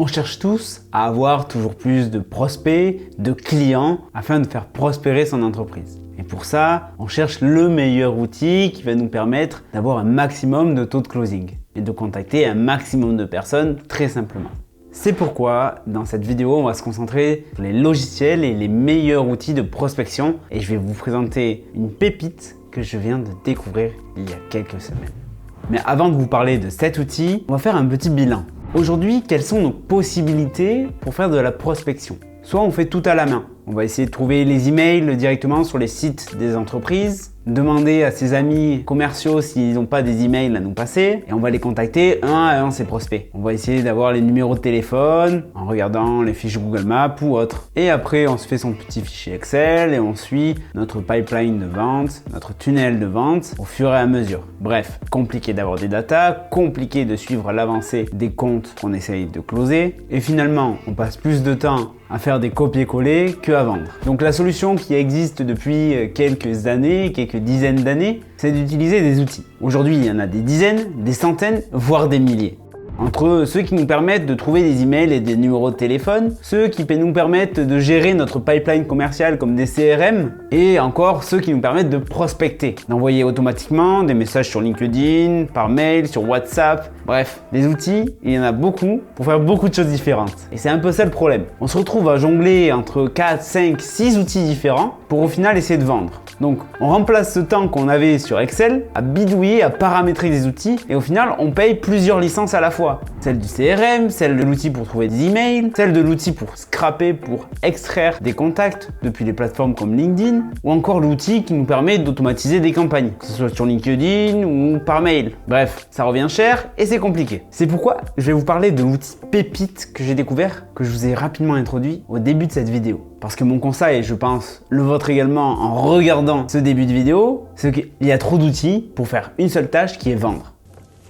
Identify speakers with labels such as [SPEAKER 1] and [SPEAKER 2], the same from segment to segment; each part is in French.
[SPEAKER 1] On cherche tous à avoir toujours plus de prospects, de clients, afin de faire prospérer son entreprise. Et pour ça, on cherche le meilleur outil qui va nous permettre d'avoir un maximum de taux de closing et de contacter un maximum de personnes très simplement. C'est pourquoi, dans cette vidéo, on va se concentrer sur les logiciels et les meilleurs outils de prospection et je vais vous présenter une pépite que je viens de découvrir il y a quelques semaines. Mais avant de vous parler de cet outil, on va faire un petit bilan. Aujourd'hui, quelles sont nos possibilités pour faire de la prospection? Soit on fait tout à la main. On va essayer de trouver les emails directement sur les sites des entreprises, demander à ses amis commerciaux s'ils n'ont pas des emails à nous passer et on va les contacter un à un ces prospects. On va essayer d'avoir les numéros de téléphone en regardant les fiches Google Maps ou autres. Et après, on se fait son petit fichier Excel et on suit notre pipeline de vente, notre tunnel de vente au fur et à mesure. Bref, compliqué d'avoir des datas, compliqué de suivre l'avancée des comptes qu'on essaye de closer et finalement, on passe plus de temps à faire des copier-coller qu'à vendre. Donc la solution qui existe depuis quelques années, quelques dizaines d'années, c'est d'utiliser des outils. Aujourd'hui, il y en a des dizaines, des centaines, voire des milliers. Entre ceux qui nous permettent de trouver des emails et des numéros de téléphone, ceux qui nous permettent de gérer notre pipeline commercial comme des CRM, et encore ceux qui nous permettent de prospecter, d'envoyer automatiquement des messages sur LinkedIn, par mail, sur WhatsApp, bref, des outils, il y en a beaucoup pour faire beaucoup de choses différentes. Et c'est un peu ça le problème. On se retrouve à jongler entre 4, 5, 6 outils différents pour au final essayer de vendre. Donc on remplace ce temps qu'on avait sur Excel à bidouiller, à paramétrer des outils et au final on paye plusieurs licences à la fois. Celle du CRM, celle de l'outil pour trouver des emails, celle de l'outil pour scraper, pour extraire des contacts depuis les plateformes comme LinkedIn ou encore l'outil qui nous permet d'automatiser des campagnes, que ce soit sur LinkedIn ou par mail. Bref, ça revient cher et c'est compliqué. C'est pourquoi je vais vous parler de l'outil pépite que j'ai découvert, que je vous ai rapidement introduit au début de cette vidéo. Parce que mon conseil, et je pense le vôtre également en regardant ce début de vidéo, c'est qu'il y a trop d'outils pour faire une seule tâche qui est vendre.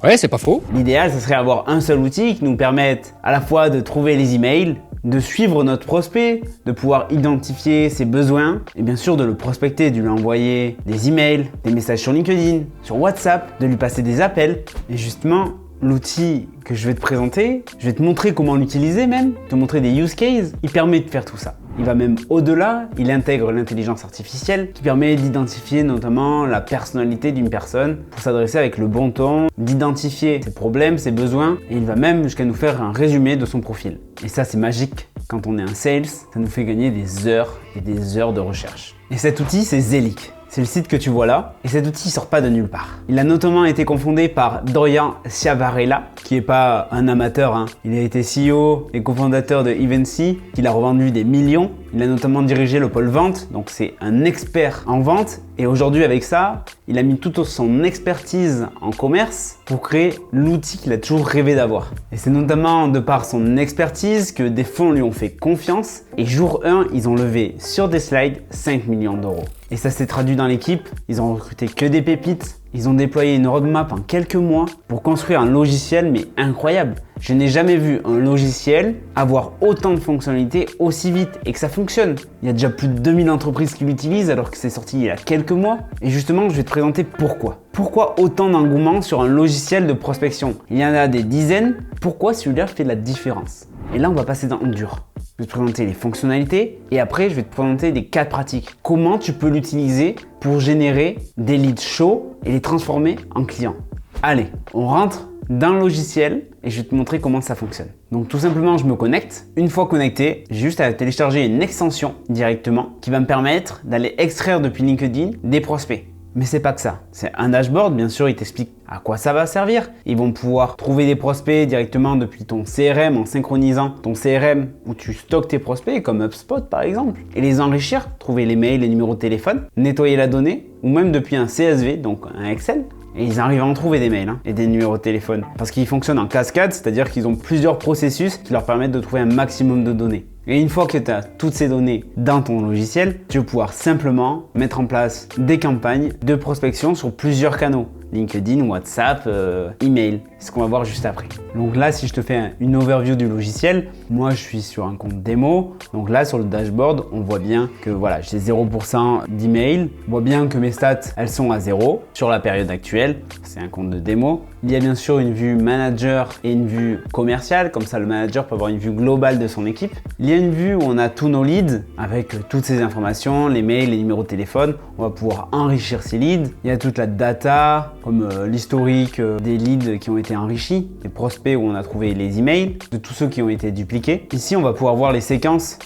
[SPEAKER 2] Ouais, c'est pas faux.
[SPEAKER 1] L'idéal, ce serait avoir un seul outil qui nous permette à la fois de trouver les emails, de suivre notre prospect, de pouvoir identifier ses besoins et bien sûr de le prospecter, de lui envoyer des emails, des messages sur LinkedIn, sur WhatsApp, de lui passer des appels. Et justement, l'outil que je vais te présenter, je vais te montrer comment l'utiliser même, te montrer des use cases, il permet de faire tout ça. Il va même au-delà, il intègre l'intelligence artificielle qui permet d'identifier notamment la personnalité d'une personne pour s'adresser avec le bon ton, d'identifier ses problèmes, ses besoins et il va même jusqu'à nous faire un résumé de son profil. Et ça c'est magique, quand on est un sales, ça nous fait gagner des heures et des heures de recherche. Et cet outil c'est Zelic. C'est le site que tu vois là, et cet outil sort pas de nulle part. Il a notamment été cofondé par Dorian Ciavarella, qui est pas un amateur, Il a été CEO et cofondateur de Evency, qui l'a revendu des millions. Il a notamment dirigé le pôle vente, donc c'est un expert en vente. Et aujourd'hui avec ça, il a mis toute son expertise en commerce pour créer l'outil qu'il a toujours rêvé d'avoir. Et c'est notamment de par son expertise que des fonds lui ont fait confiance. Et jour 1, ils ont levé sur des slides 5 millions d'euros. Et ça s'est traduit dans l'équipe, ils ont recruté que des pépites, ils ont déployé une roadmap en quelques mois pour construire un logiciel mais incroyable. Je n'ai jamais vu un logiciel avoir autant de fonctionnalités aussi vite et que ça fonctionne. Il y a déjà plus de 2000 entreprises qui l'utilisent alors que c'est sorti il y a quelques mois. Et justement, je vais te présenter pourquoi. Pourquoi autant d'engouement sur un logiciel de prospection? Il y en a des dizaines, pourquoi celui-là fait la différence? Et là, on va passer dans le dur. Je vais te présenter les fonctionnalités et après je vais te présenter des cas pratiques. Comment tu peux l'utiliser pour générer des leads chauds et les transformer en clients. Allez, on rentre dans le logiciel et je vais te montrer comment ça fonctionne. Donc tout simplement, je me connecte. Une fois connecté, j'ai juste à télécharger une extension directement qui va me permettre d'aller extraire depuis LinkedIn des prospects. Mais c'est pas que ça. C'est un dashboard, bien sûr, il t'explique à quoi ça va servir. Ils vont pouvoir trouver des prospects directement depuis ton CRM en synchronisant ton CRM où tu stockes tes prospects comme HubSpot par exemple et les enrichir, trouver les mails, les numéros de téléphone, nettoyer la donnée ou même depuis un CSV, donc un Excel. Et ils arrivent à en trouver des mails et des numéros de téléphone parce qu'ils fonctionnent en cascade, c'est-à-dire qu'ils ont plusieurs processus qui leur permettent de trouver un maximum de données. Et une fois que tu as toutes ces données dans ton logiciel, tu vas pouvoir simplement mettre en place des campagnes de prospection sur plusieurs canaux. LinkedIn, WhatsApp, email. C'est ce qu'on va voir juste après. Donc là, si je te fais une overview du logiciel, moi je suis sur un compte démo. Donc là, sur le dashboard, on voit bien que voilà, j'ai 0% d'email. On voit bien que mes stats, elles sont à 0 sur la période actuelle. C'est un compte de démo. Il y a bien sûr une vue manager et une vue commerciale. Comme ça, le manager peut avoir une vue globale de son équipe. Il y a une vue où on a tous nos leads avec toutes ces informations, les mails, les numéros de téléphone. On va pouvoir enrichir ces leads. Il y a toute la data, comme l'historique des leads qui ont été enrichis, les prospects où on a trouvé les emails, de tous ceux qui ont été dupliqués. Ici, on va pouvoir voir les séquences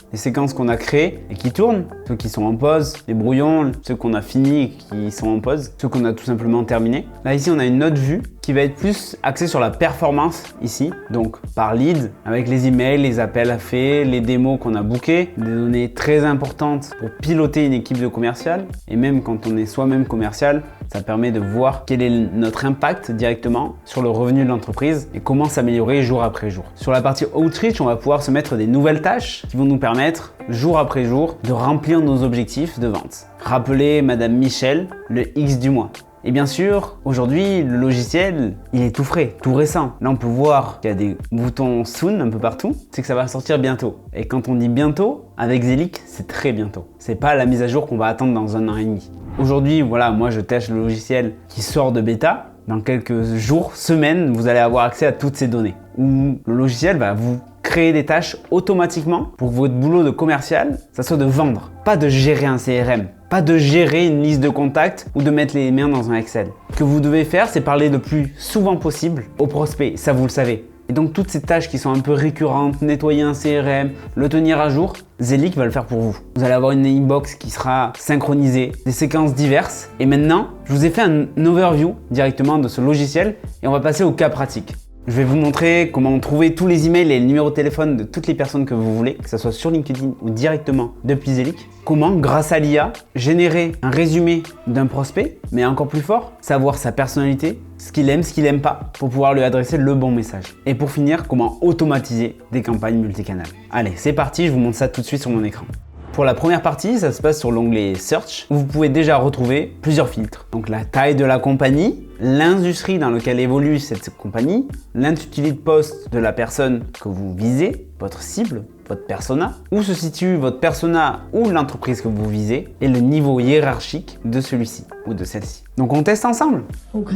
[SPEAKER 1] qu'on a créées et qui tournent, ceux qui sont en pause, les brouillons, ceux qu'on a finis et qui sont en pause, ceux qu'on a tout simplement terminés. Là, ici, on a une autre vue qui va être plus axée sur la performance ici, donc par lead, avec les emails, les appels à faits, les démos qu'on a bookés, des données très importantes pour piloter une équipe de commercial. Et même quand on est soi-même commercial, ça permet de voir quel est notre impact directement sur le revenu de l'entreprise et comment s'améliorer jour après jour. Sur la partie Outreach, on va pouvoir se mettre des nouvelles tâches qui vont nous permettre jour après jour de remplir nos objectifs de vente. Rappeler Madame Michel le X du mois. Et bien sûr, aujourd'hui, le logiciel, il est tout frais, tout récent. Là, on peut voir qu'il y a des boutons Soon un peu partout. C'est que ça va sortir bientôt. Et quand on dit bientôt, avec Zelic, c'est très bientôt. C'est pas la mise à jour qu'on va attendre dans 1 an et demi. Aujourd'hui, voilà, moi, je teste le logiciel qui sort de bêta. Dans quelques jours, semaines, vous allez avoir accès à toutes ces données. Où le logiciel va vous créer des tâches automatiquement pour que votre boulot de commercial, ça soit de vendre, pas de gérer un CRM. Pas de gérer une liste de contacts ou de mettre les mains dans un Excel. Ce que vous devez faire, c'est parler le plus souvent possible aux prospects, ça vous le savez. Et donc toutes ces tâches qui sont un peu récurrentes, nettoyer un CRM, le tenir à jour, Zelic va le faire pour vous. Vous allez avoir une inbox qui sera synchronisée, des séquences diverses. Et maintenant, je vous ai fait un overview directement de ce logiciel et on va passer au cas pratique. Je vais vous montrer comment trouver tous les emails et les numéros de téléphone de toutes les personnes que vous voulez, que ce soit sur LinkedIn ou directement depuis Zelic. Comment, grâce à l'IA, générer un résumé d'un prospect, mais encore plus fort, savoir sa personnalité, ce qu'il aime, ce qu'il n'aime pas, pour pouvoir lui adresser le bon message. Et pour finir, comment automatiser des campagnes multicanales. Allez, c'est parti, je vous montre ça tout de suite sur mon écran. Pour la première partie, ça se passe sur l'onglet Search, où vous pouvez déjà retrouver plusieurs filtres. Donc la taille de la compagnie, l'industrie dans laquelle évolue cette compagnie, l'intitulé de poste de la personne que vous visez, votre cible, votre persona, où se situe votre persona ou l'entreprise que vous visez, et le niveau hiérarchique de celui-ci ou de celle-ci. Donc on teste ensemble. Okay,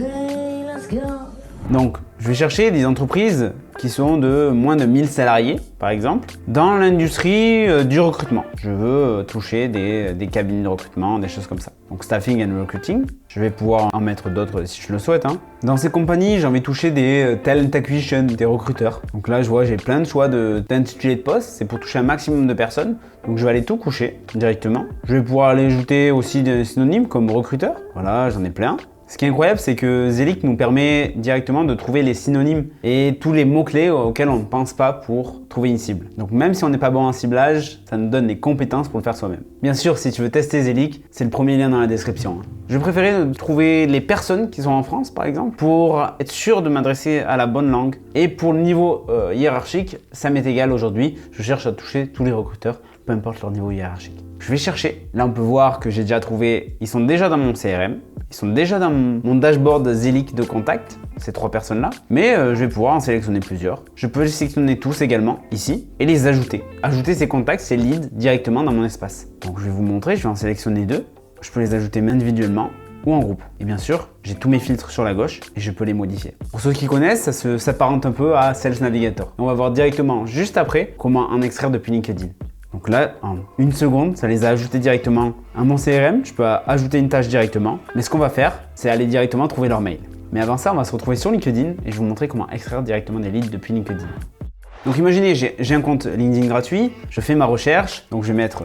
[SPEAKER 1] let's go. Donc, je vais chercher des entreprises qui sont de moins de 1000 salariés, par exemple, dans l'industrie du recrutement. Je veux toucher des cabinets de recrutement, des choses comme ça. Donc, staffing and recruiting. Je vais pouvoir en mettre d'autres si je le souhaite. Dans ces compagnies, j'ai envie de toucher des talent acquisition, des recruteurs. Donc là, je vois, j'ai plein de choix d'intitulés de poste. C'est pour toucher un maximum de personnes. Donc, je vais aller tout coucher directement. Je vais pouvoir aller ajouter aussi des synonymes comme recruteur. Voilà, j'en ai plein. Ce qui est incroyable, c'est que Zelic nous permet directement de trouver les synonymes et tous les mots-clés auxquels on ne pense pas pour trouver une cible. Donc même si on n'est pas bon en ciblage, ça nous donne les compétences pour le faire soi-même. Bien sûr, si tu veux tester Zelic, c'est le premier lien dans la description. Je préférais trouver les personnes qui sont en France, par exemple, pour être sûr de m'adresser à la bonne langue. Et pour le niveau hiérarchique, ça m'est égal aujourd'hui. Je cherche à toucher tous les recruteurs, peu importe leur niveau hiérarchique. Je vais chercher. Là, on peut voir que j'ai déjà trouvé, ils sont déjà dans mon CRM. Ils sont déjà dans mon dashboard Zelic de contact, ces 3 personnes-là. Mais je vais pouvoir en sélectionner plusieurs. Je peux les sélectionner tous également, ici, et les ajouter. Ajouter ces contacts, ces leads, directement dans mon espace. Donc je vais vous montrer, je vais en sélectionner 2. Je peux les ajouter individuellement ou en groupe. Et bien sûr, j'ai tous mes filtres sur la gauche et je peux les modifier. Pour ceux qui connaissent, ça s'apparente un peu à Sales Navigator. On va voir directement, juste après, comment en extraire depuis LinkedIn. Donc là, en 1 seconde, ça les a ajoutés directement à mon CRM. Je peux ajouter une tâche directement. Mais ce qu'on va faire, c'est aller directement trouver leur mail. Mais avant ça, on va se retrouver sur LinkedIn et je vais vous montrer comment extraire directement des leads depuis LinkedIn. Donc imaginez, j'ai un compte LinkedIn gratuit, je fais ma recherche, donc je vais mettre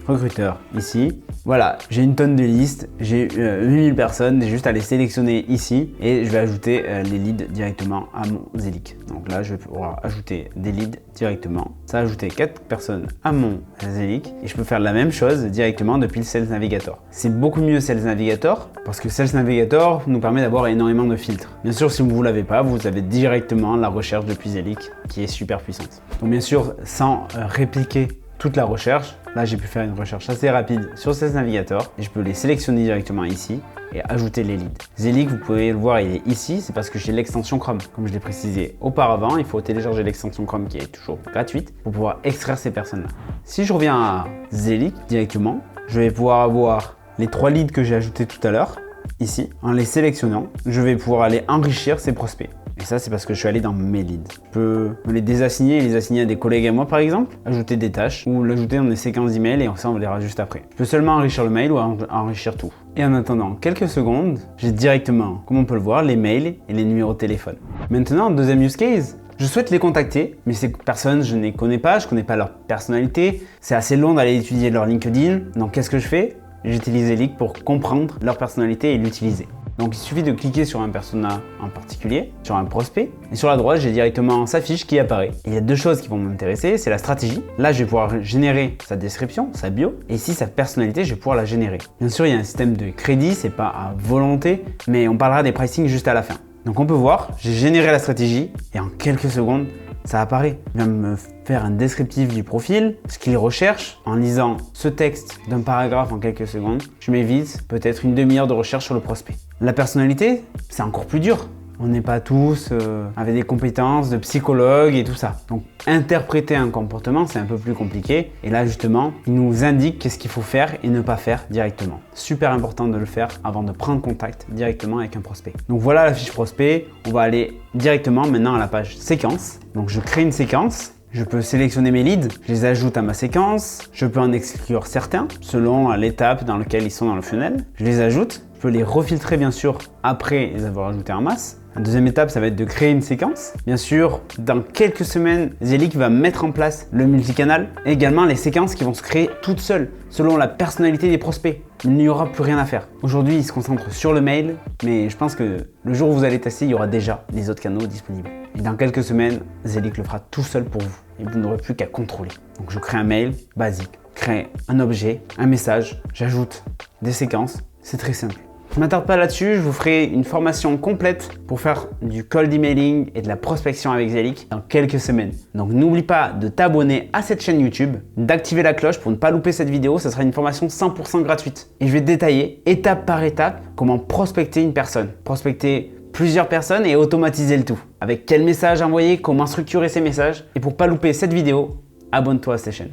[SPEAKER 1] recruteur ici. Voilà, j'ai une tonne de listes, j'ai 8000 personnes, j'ai juste à les sélectionner ici et je vais ajouter les leads directement à mon Zelic. Donc là, je vais pouvoir ajouter des leads directement. Ça a ajouté 4 personnes à mon Zelic et je peux faire la même chose directement depuis le Sales Navigator. C'est beaucoup mieux Sales Navigator parce que Sales Navigator nous permet d'avoir énormément de filtres. Bien sûr, si vous ne l'avez pas, vous avez directement la recherche depuis Zelic qui est super puissante. Donc bien sûr, sans répliquer toute la recherche. Là, j'ai pu faire une recherche assez rapide sur ce navigateur et je peux les sélectionner directement ici et ajouter les leads. Zelig, vous pouvez le voir, il est ici, c'est parce que j'ai l'extension Chrome. Comme je l'ai précisé auparavant, il faut télécharger l'extension Chrome qui est toujours gratuite pour pouvoir extraire ces personnes-là. Si je reviens à Zelig directement, je vais pouvoir avoir les 3 leads que j'ai ajoutés tout à l'heure. Ici, en les sélectionnant, je vais pouvoir aller enrichir ces prospects. Et ça, c'est parce que je suis allé dans mes leads. Je peux me les désassigner et les assigner à des collègues à moi, par exemple, ajouter des tâches ou l'ajouter dans des séquences d'emails et ça, on verra juste après. Je peux seulement enrichir le mail ou enrichir tout. Et en attendant quelques secondes, j'ai directement, comme on peut le voir, les mails et les numéros de téléphone. Maintenant, deuxième use case. Je souhaite les contacter, mais ces personnes, je ne les connais pas, je ne connais pas leur personnalité. C'est assez long d'aller étudier leur LinkedIn. Donc, qu'est-ce que je fais? J'utilise Zelig pour comprendre leur personnalité et l'utiliser. Donc il suffit de cliquer sur un persona en particulier, sur un prospect, et sur la droite j'ai directement sa fiche qui apparaît. Et il y a 2 choses qui vont m'intéresser, c'est la stratégie. Là je vais pouvoir générer sa description, sa bio, et ici sa personnalité, je vais pouvoir la générer. Bien sûr il y a un système de crédit, c'est pas à volonté, mais on parlera des pricing juste à la fin. Donc on peut voir, j'ai généré la stratégie, et en quelques secondes, ça apparaît. Il va me faire un descriptif du profil, ce qu'il recherche. En lisant ce texte d'un paragraphe en quelques secondes, je m'évite peut-être une demi-heure de recherche sur le prospect. La personnalité, c'est encore plus dur. On n'est pas tous avec des compétences de psychologue et tout ça. Donc interpréter un comportement, c'est un peu plus compliqué. Et là justement, il nous indique qu'est-ce qu'il faut faire et ne pas faire directement. Super important de le faire avant de prendre contact directement avec un prospect. Donc voilà la fiche prospect. On va aller directement maintenant à la page séquence. Donc je crée une séquence. Je peux sélectionner mes leads, je les ajoute à ma séquence. Je peux en exclure certains selon l'étape dans laquelle ils sont dans le funnel. Je les ajoute. Je peux les refiltrer bien sûr après les avoir ajoutés en masse. La deuxième étape, ça va être de créer une séquence. Bien sûr, dans quelques semaines, Zelig va mettre en place le multicanal et également les séquences qui vont se créer toutes seules selon la personnalité des prospects. Il n'y aura plus rien à faire. Aujourd'hui, il se concentre sur le mail, mais je pense que le jour où vous allez tester, il y aura déjà les autres canaux disponibles. Et dans quelques semaines, Zelig le fera tout seul pour vous et vous n'aurez plus qu'à contrôler. Donc je crée un mail basique, crée un objet, un message, j'ajoute des séquences, c'est très simple. Je ne m'attarde pas là-dessus, je vous ferai une formation complète pour faire du cold emailing et de la prospection avec Zelig dans quelques semaines. Donc n'oublie pas de t'abonner à cette chaîne YouTube, d'activer la cloche pour ne pas louper cette vidéo, ça sera une formation 100% gratuite. Et je vais détailler étape par étape comment prospecter une personne, prospecter plusieurs personnes et automatiser le tout. Avec quel message envoyer, comment structurer ces messages. Et pour ne pas louper cette vidéo, abonne-toi à cette chaîne.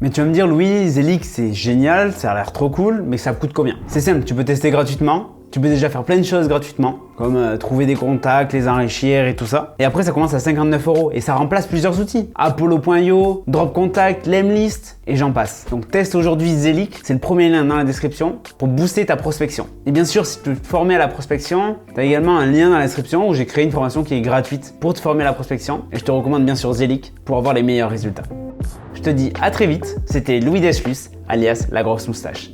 [SPEAKER 1] Mais tu vas me dire, Louis, Zelig, c'est génial, ça a l'air trop cool, mais ça coûte combien? C'est simple, tu peux tester gratuitement, tu peux déjà faire plein de choses gratuitement, comme trouver des contacts, les enrichir et tout ça. Et après, ça commence à 59 € et ça remplace plusieurs outils. Apollo.io, Dropcontact, Lemlist et j'en passe. Donc teste aujourd'hui Zelig, c'est le premier lien dans la description pour booster ta prospection. Et bien sûr, si tu veux te former à la prospection, tu as également un lien dans la description où j'ai créé une formation qui est gratuite pour te former à la prospection. Et je te recommande bien sûr Zelig pour avoir les meilleurs résultats. Je te dis à très vite, c'était Louis Deslus, alias La Grosse Moustache.